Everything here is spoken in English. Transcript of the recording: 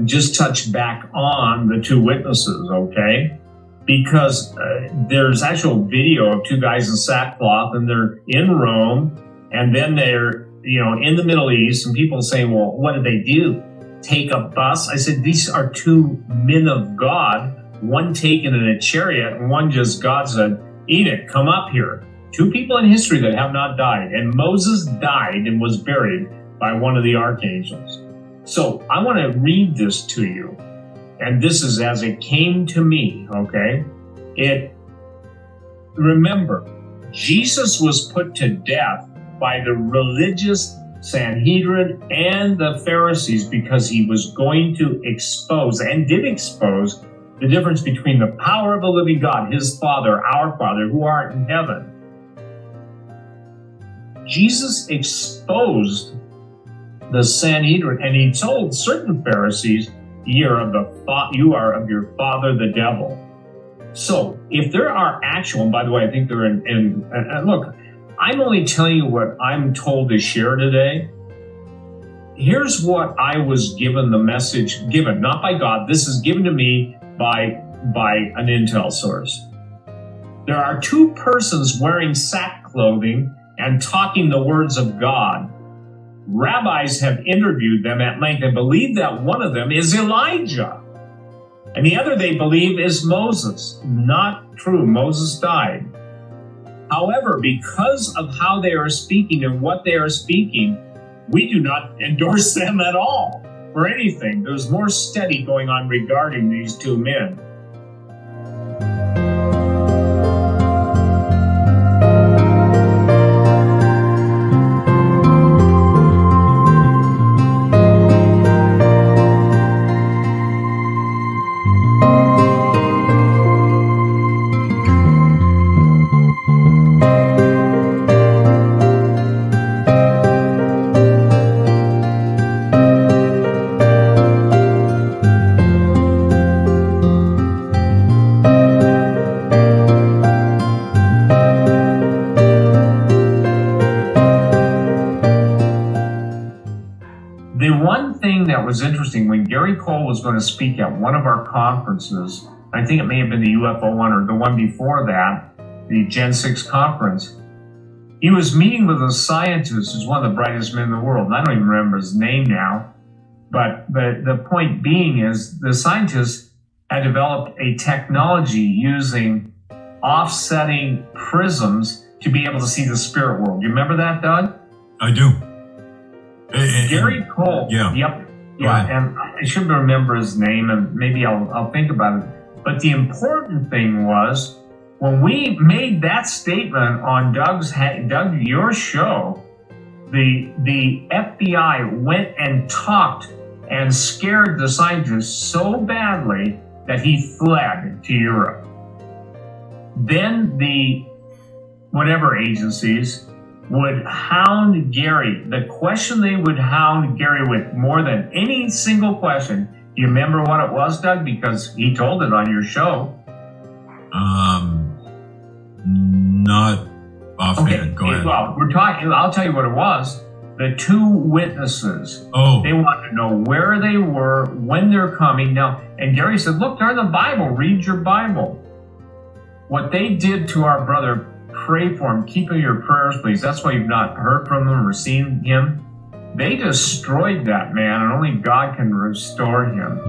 just touch back on the two witnesses, okay? Because there's actual video of two guys in sackcloth, and they're in Rome, and then they're, in the Middle East, and people say, well, what did they do? Take a bus? I said, these are two men of God, one taken in a chariot, and one just, God said, Enoch, come up here. Two people in history that have not died, and Moses died and was buried by one of the archangels. So I want to read this to you, and this is as it came to me, okay? Remember, Jesus was put to death by the religious Sanhedrin and the Pharisees because he was going to expose, and did expose, the difference between the power of the living God, his Father, our Father, who art in heaven. Jesus exposed the Sanhedrin, and he told certain Pharisees, you are of your father, the devil. So if there are actual, and by the way, I think they're in look, I'm only telling you what I'm told to share today. Here's what I was given, the message given, not by God. This is given to me by an intel source. There are two persons wearing sack clothing and talking the words of God. Rabbis have interviewed them at length and believe that one of them is Elijah, and the other they believe is Moses. Not true. Moses died. However, because of how they are speaking and what they are speaking, we do not endorse them at all for anything. There's more study going on regarding these two men. The one thing that was interesting, when Gary Cole was going to speak at one of our conferences, I think it may have been the UFO one or the one before that, the Gen 6 conference, he was meeting with a scientist who's one of the brightest men in the world, and I don't even remember his name now, but the point being is the scientist had developed a technology using offsetting prisms to be able to see the spirit world. You remember that, Doug? I do. Gary Cole. Yeah. Yep. Yeah. And I should remember his name, and maybe I'll think about it. But the important thing was, when we made that statement on Doug, your show, the FBI went and talked and scared the scientist so badly that he fled to Europe. Then the whatever agencies would hound Gary. The question they would hound Gary with more than any single question, do you remember what it was, Doug? Because he told it on your show. Not offhand. Okay. Go ahead. Well, I'll tell you what it was. The two witnesses. Oh. They wanted to know where they were, when they're coming. Now, and Gary said, look, they're in the Bible. Read your Bible. What they did to our brother, pray for him. Keep in your prayers, please. That's why you've not heard from them or seen him. They destroyed that man, and only God can restore him.